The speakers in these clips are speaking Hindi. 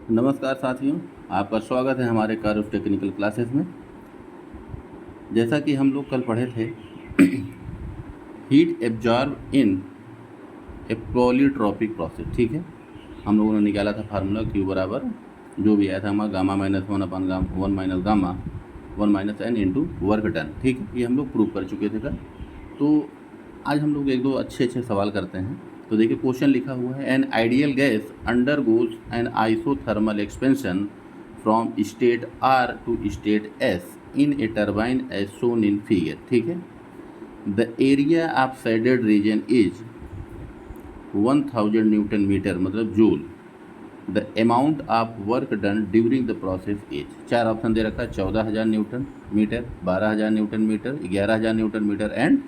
नमस्कार साथियों, आपका स्वागत है हमारे कार ऑफ टेक्निकल क्लासेस में। जैसा कि हम लोग कल पढ़े थे, heat absorb in A polytropic process. ठीक है, हम लोगों ने निकाला था फार्मूला Q बराबर जो भी आया था हमारा gamma minus one upon one minus gamma one minus n into work done. ठीक है, ये हम लोग प्रूव कर चुके थे कल। तो आज हम लोग एक दो अच्छे सवाल करते हैं। तो देखिए, क्वेश्चन लिखा हुआ है, an ideal gas undergoes an isothermal expansion from state R to state S in a turbine as shown in figure. ठीक है, the area of shaded region is 1000 newton metre मतलब joule. The amount of work done during the process is, चार ऑप्शन दे रखा है, 14,000 newton metre, 12,000 newton metre, 11,000 newton metre and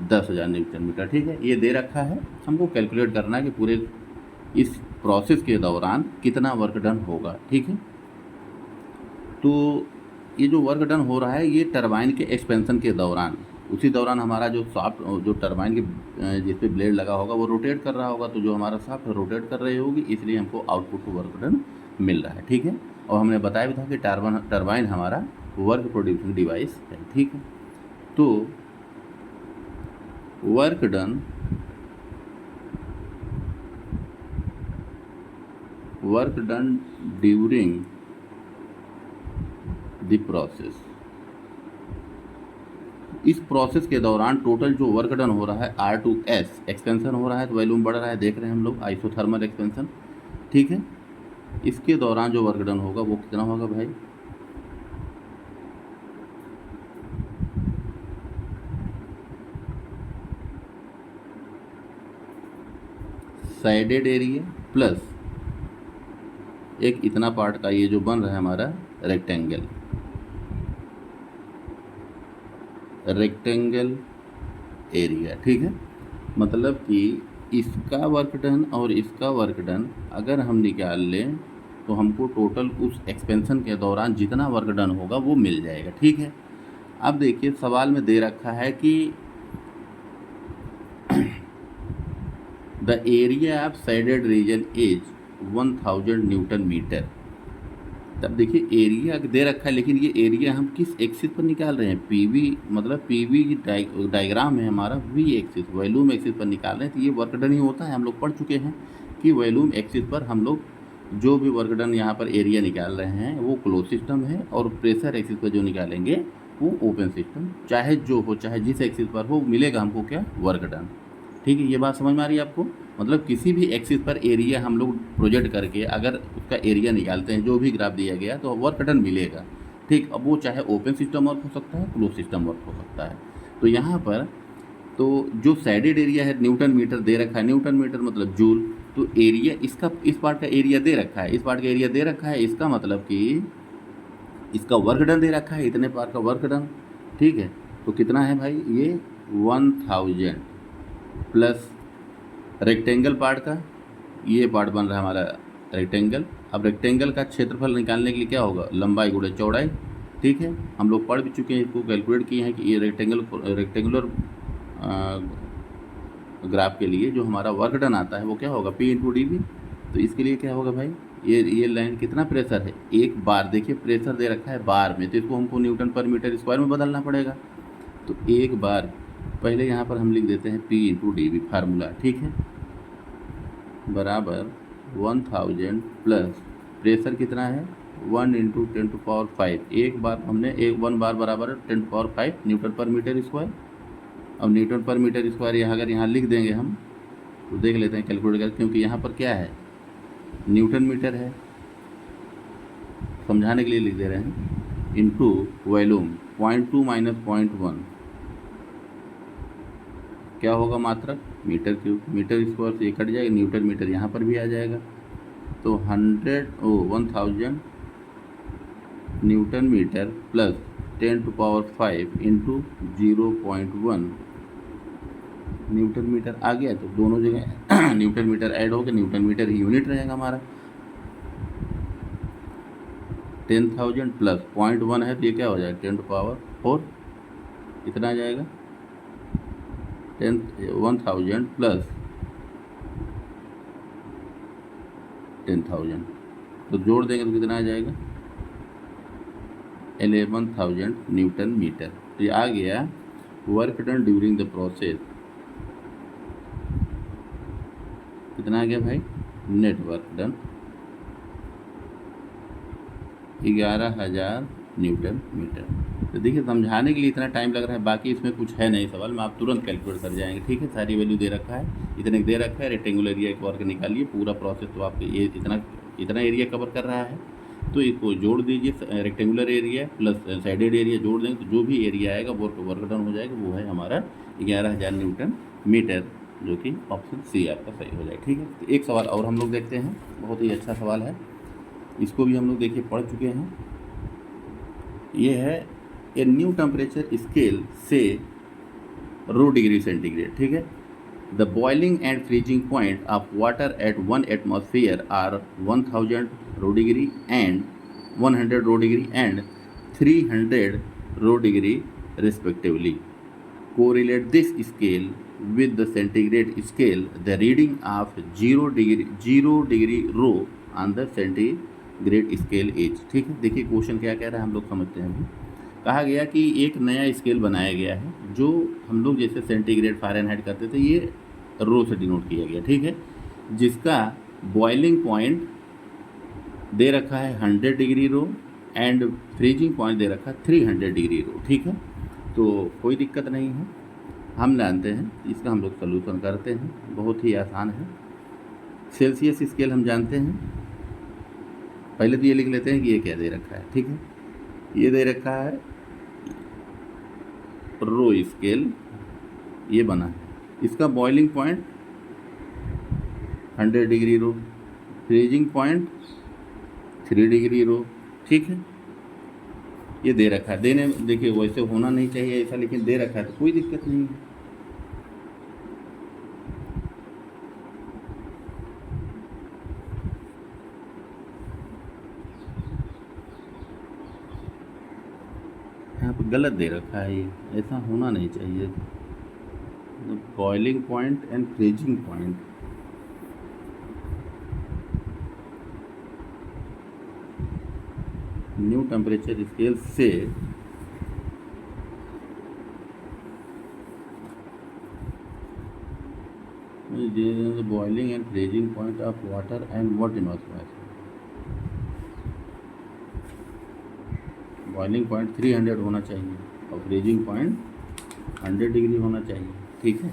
10,000 newton metre. ठीक है, ये दे रखा है, हमको कैलकुलेट करना है कि पूरे इस प्रोसेस के दौरान कितना वर्क डन होगा। ठीक है, तो ये जो वर्क डन हो रहा है ये टरबाइन के एक्सपेंशन के दौरान, उसी दौरान हमारा जो शाफ्ट जो टरबाइन के जिस पे ब्लेड लगा होगा वो रोटेट कर रहा होगा, तो जो हमारा शाफ्ट रोटेट कर रही होगी, इसलिए हमको आउटपुट वर्क डन मिल रहा है। ठीक है, और हमने बताया भी था कि टरबाइन हमारा वर्क प्रोड्यूसिंग डिवाइस है। ठीक है, तो work done during the process, इस प्रोसेस के दौरान टोटल जो वर्क डन हो रहा है R2S एक्सपेंशन हो रहा है, तो वॉल्यूम बढ़ रहा है, देख रहे हैं हम लोग आइसोथर्मल एक्सपेंशन। ठीक है, इसके दौरान जो वर्क डन होगा वो कितना होगा भाई, साइडेड एरिया प्लस एक इतना पार्ट का ये जो बन रहा है हमारा रेक्टेंगल एरिया। ठीक है, मतलब कि इसका वर्क डन और इसका वर्क डन अगर हम निकाल लें तो हमको टोटल उस एक्सपेंशन के दौरान जितना वर्क डन होगा वो मिल जाएगा। ठीक है, अब देखिए सवाल में दे रखा है कि the area of shaded region is 1000 newton metre. तब देखिए एरिया दे रखा है, लेकिन ये एरिया हम किस एक्सिस पर निकाल रहे हैं, पीवी मतलब पीवी डायग्राम है हमारा वी एक्सिस, वॉल्यूम एक्सिस पर निकाल रहे हैं। तो ये वर्क डन ही होता है, हम लोग पढ़ चुके हैं कि वॉल्यूम एक्सिस पर हम लोग जो भी वर्क डन यहाँ पर एरिया निकाल रहे हैं वो क्लोज सिस्टम है, और प्रेशर एक्सिस पर जो निकालेंगे वो ओपन सिस्टम, चाहे जो हो चाहे जिस एक्सिस पर हो, मिलेगा हमको क्या, वर्क डन। ठीक है, ये बात समझ में आ रही है आपको, मतलब किसी भी एक्सिस पर एरिया हम लोग प्रोजेक्ट करके अगर उसका एरिया निकालते हैं जो भी ग्राफ दिया गया तो वर्क डन मिलेगा। ठीक, अब वो चाहे ओपन सिस्टम वर्क हो सकता है, क्लोज सिस्टम वर्क हो सकता है। तो यहाँ पर तो जो सैडेड एरिया है न्यूटन मीटर दे रखा है, न्यूटन मीटर मतलब जूल, तो एरिया इसका इस पार्ट का एरिया दे रखा है, इस पार्ट का एरिया दे रखा है, इसका मतलब कि इसका वर्क डन दे रखा है, इतने पार्ट का वर्क डन। ठीक है, तो कितना है भाई, ये 1000 प्लस रेक्टेंगल पार्ट का, ये पार्ट बन रहा है हमारा रेक्टेंगल। अब रेक्टेंगल का क्षेत्रफल निकालने के लिए क्या होगा, लंबाई गुणे चौड़ाई। ठीक है, हम लोग पढ़ भी चुके हैं, इसको कैलकुलेट किए हैं कि ये रेक्टेंगुलर ग्राफ के लिए जो हमारा वर्क डन आता है वो क्या होगा, P इंटू डी वी। तो इसके लिए क्या होगा भाई, ये लाइन कितना प्रेशर है, एक बार, देखिए प्रेशर दे रखा है बार में, तो इसको हमको न्यूटन पर मीटर स्क्वायर में बदलना पड़ेगा। तो एक बार पहले यहाँ पर हम लिख देते हैं P into D V formula. ठीक है, बराबर 1000 प्लस प्रेशर कितना है 1 इंटू 10⁵, एक बार हमने वन बार बराबर 10⁵ न्यूटन पर मीटर स्क्वायर। अब न्यूटन पर मीटर स्क्वायर यहाँ अगर यहाँ लिख देंगे हम, तो देख लेते हैं कैलकुलेट करके, क्योंकि यहाँ पर क्या है, न्यूटन मीटर है, समझाने के लिए लिख दे रहे हैं, इंटू वॉल्यूम 0.2 माइनस 0.1 क्या होगा मात्रक, मीटर क्यूब, मीटर स्क्वायर से ये कट जाएगा, न्यूटन मीटर यहाँ पर भी आ जाएगा। तो 1000 newton metre plus 10⁵ into 0.1 newton metre आ गया। तो दोनों जगह न्यूटन मीटर ऐड हो गया, न्यूटन मीटर ही यूनिट रहेगा हमारा। 10,000 प्लस 0.1 है तो ये क्या हो जाएगा 10⁴, कितना आ जाएगा 1000 प्लस 10,000 तो जोड़ देंगे तो कितना आ जाएगा 11,000 न्यूटन मीटर। तो ये आ गया work done during the process, कितना आ गया भाई net work done 11,000 newton metre. तो देखिए समझाने के लिए इतना टाइम लग रहा है, बाकी इसमें कुछ है नहीं सवाल में, आप तुरंत कैलकुलेट कर जाएंगे। ठीक है, सारी वैल्यू दे रखा है, इतने दे रखा है, रेक्टेंगुलर एरिया एक वर्क निकालिए, पूरा प्रोसेस तो आपके ये इतना एरिया कवर कर रहा है, तो इसको जोड़ दीजिए, rectangular area plus sided area जोड़ देंगे तो जो भी एरिया आएगा वो वर्क डन हो जाएगा, वो है हमारा 11,000 न्यूटन मीटर, जो कि ऑप्शन सी आपका सही हो जाएगा। ठीक है, तो एक सवाल और हम लोग देखते हैं, बहुत ही अच्छा सवाल है, इसको भी हम लोग देखिए पढ़ चुके हैं। ये है ए न्यू टेम्परेचर स्केल से रो डिग्री सेंटीग्रेड। ठीक है, the boiling and freezing point of water at 1 atmosphere are 1000 Ro degree and 100 Ro degree and 300 Ro degree respectively. Correlate this scale with the centigrade scale, the reading of 0 degree Ro on the centigrade scale is। ठीक है, देखिए क्वेश्चन क्या कह रहा है हम लोग समझते हैं। अभी कहा गया कि एक नया स्केल बनाया गया है, जो हम लोग जैसे सेंटीग्रेड फ़ारेनहाइट करते थे, ये रो से डिनोट किया गया। ठीक है, जिसका बॉइलिंग पॉइंट दे रखा है 100 degree rho and freezing point दे रखा है 300 डिग्री रो। ठीक है, तो कोई दिक्कत नहीं है, हम जानते हैं, इसका हम लोग सलूशन करते हैं, बहुत ही आसान है। सेल्सियस स्केल हम जानते हैं, पहले तो ये लिख लेते हैं कि ये क्या दे रखा है। ठीक है, ये दे रखा है रो स्केल, ये बना है, इसका बॉइलिंग पॉइंट 100 डिग्री रो, फ्रीजिंग पॉइंट 3 डिग्री रो। ठीक है, ये दे रखा है, देने देखिए वैसे होना नहीं चाहिए ऐसा, लेकिन दे रखा है तो कोई दिक्कत नहीं है। यहाँ पर गलत दे रखा है, ये ऐसा होना नहीं चाहिए। Boiling point and freezing point, new temperature scale से boiling and freezing point of water and what in boiling point 300 होना चाहिए और फ्रीजिंग पॉइंट 100 डिग्री होना चाहिए। ठीक है,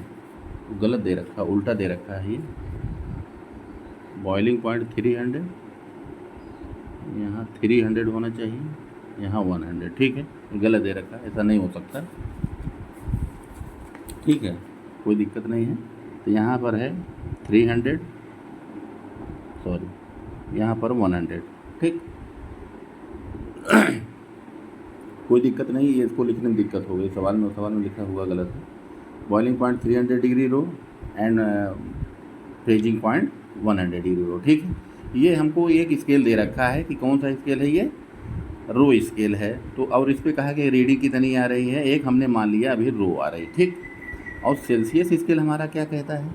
तो गलत दे रखा, उल्टा दे रखा है ये, बॉइलिंग पॉइंट 300, यहाँ 300 होना चाहिए, यहाँ 100। ठीक है, गलत दे रखा है, ऐसा नहीं हो सकता। ठीक है, कोई दिक्कत नहीं है। तो यहाँ पर है 300, सॉरी यहाँ पर 100। ठीक, कोई दिक्कत नहीं, ये इसको लिखने में दिक्कत हो गई, सवाल में लिखा हुआ गलत है। Boiling point 300 degree rho and freezing point 100 degree rho. ठीक है, ये हमको एक स्केल दे रखा है कि कौन सा स्केल है, ये रो स्केल है। तो और इस पर कहा कि रीडिंग कितनी आ रही है, एक हमने मान लिया अभी रो आ रही। ठीक, और सेल्सियस स्केल हमारा क्या कहता है,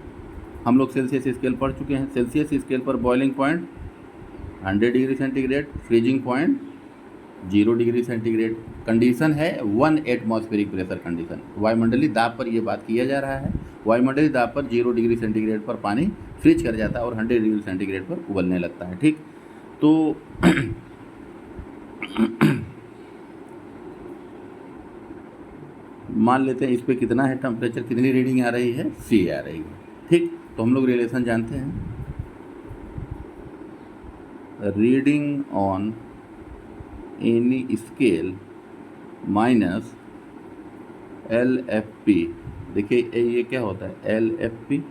हम लोग सेल्सियस स्केल पढ़ चुके हैं। सेल्सियस स्केल पर boiling point 100 degree centigrade, freezing point 0 degree centigrade, condition है 1 एटमॉस्फेरिक प्रेशर कंडीशन, वायुमंडलीय दाब पर यह बात किया जा रहा है। वायुमंडलीय दाब पर 0 डिग्री सेंटीग्रेड पर पानी फ्रीज कर जाता है और 100 डिग्री सेंटीग्रेड पर उबलने लगता है। ठीक, तो मान लेते हैं इस पर कितना है टेम्परेचर, कितनी रीडिंग आ रही है, सी आ रही है। ठीक, तो हम लोग रिलेशन जानते हैं, reading on any scale minus LFP। देखिए ये क्या होता है, LFP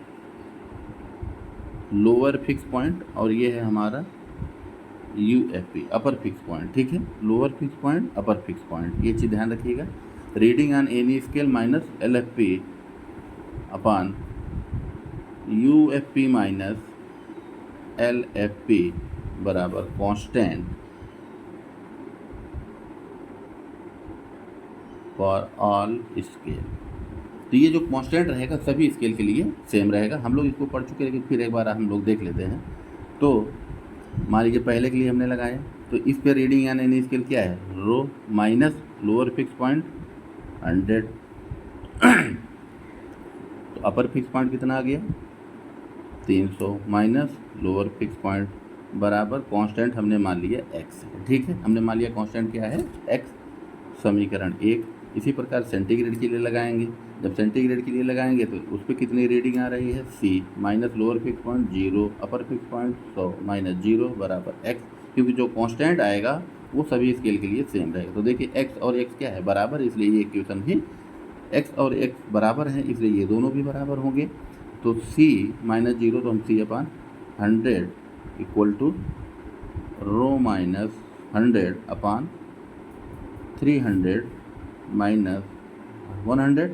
लोअर फिक्स पॉइंट, और ये है हमारा UFP अपर फिक्स पॉइंट। ठीक है, lower fix point, upper fix point, ये चीज़ ध्यान रखिएगा। Reading on any scale minus LFP upon UFP minus LFP बराबर कांस्टेंट फॉर ऑल स्केल। तो ये जो कांस्टेंट रहेगा सभी स्केल के लिए सेम रहेगा। हम लोग इसको पढ़ चुके हैं, लेकिन फिर एक बार हम लोग देख लेते हैं। तो मान लीजिए पहले के लिए हमने लगाया, तो इस पे रीडिंग यानी एन स्केल क्या है, rho minus lower fix point 100, तो अपर फिक्स पॉइंट कितना आ गया 300 माइनस लोअर फिक्स पॉइंट बराबर कांस्टेंट हमने मान लिया x है। ठीक है, हमने मान लिया कांस्टेंट क्या है x। समीकरण 1। इसी प्रकार सेंटीग्रेड के लिए लगाएंगे, जब सेंटीग्रेड के लिए लगाएंगे तो उस पर कितनी रीडिंग आ रही है c minus lower fix point 0 upper fix point 100 minus 0 बराबर x, क्योंकि जो कांस्टेंट आएगा वो सभी स्केल के लिए सेम रहेगा। तो देखिए x और x क्या है बराबर, इसलिए ये इक्वेशन भी x और x बराबर है, इसलिए ये दोनों भी बराबर होंगे। तो c माइनस 0 तो हम c upon 100 equal to Ro minus 100 upon 300 minus 100।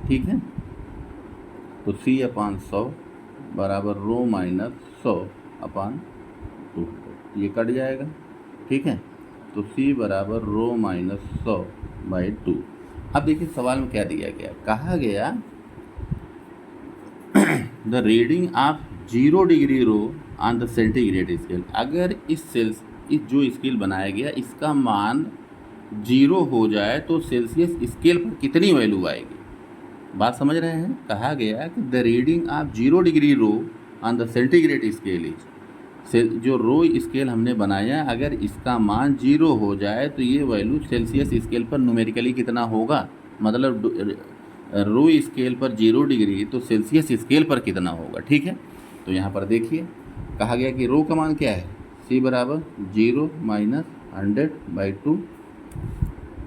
ठीक है, तो c अपान 100 बराबर रो माइनस 100 अपान 200, ये कट जाएगा। ठीक है, तो c बराबर रो माइनस 100 बाई 2। अब देखिए सवाल में क्या दिया गया, कहा गया the reading of 0 degree Ro on the centigrade scale. अगर इस जो स्केल बनाया गया इसका मान 0 हो जाए तो सेल्सियस स्केल पर कितनी वैल्यू आएगी। बात समझ रहे हैं, कहा गया कि the reading of 0 degree Ro on the centigrade scale is, जो रो स्केल हमने बनाया अगर इसका मान 0 हो जाए तो ये वैल्यू सेल्सियस स्केल पर न्यूमेरिकली कितना होगा, मतलब रो स्केल पर 0 डिग्री तो सेल्सियस स्केल पर कितना होगा। ठीक है, तो यहाँ पर देखिए कहा गया कि रो का मान क्या है, c बराबर 0 माइनस 100 बाई 2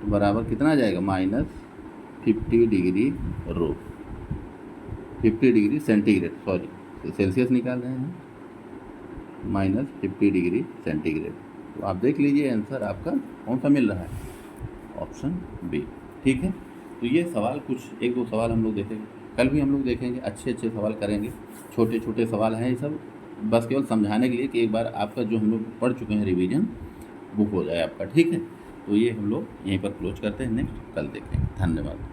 बराबर कितना आ जाएगा माइनस 50 डिग्री रो, 50 डिग्री सेंटीग्रेड, सॉरी सेल्सियस निकाल रहे हैं, माइनस 50 डिग्री सेंटीग्रेड। तो आप देख लीजिए आंसर आपका कौन सा मिल रहा है, ऑप्शन बी। ठीक है, तो ये सवाल कुछ एक दो सवाल हम लोग देखेंगे, कल भी हम लोग देखेंगे, अच्छे अच्छे सवाल करेंगे। छोटे छोटे सवाल हैं ये सब, बस केवल समझाने के लिए कि एक बार आपका जो हम लोग पढ़ चुके हैं रिवीजन बुक हो जाए आपका। ठीक है, तो ये हम लोग यहीं पर क्लोज करते हैं, नेक्स्ट कल देखेंगे। धन्यवाद।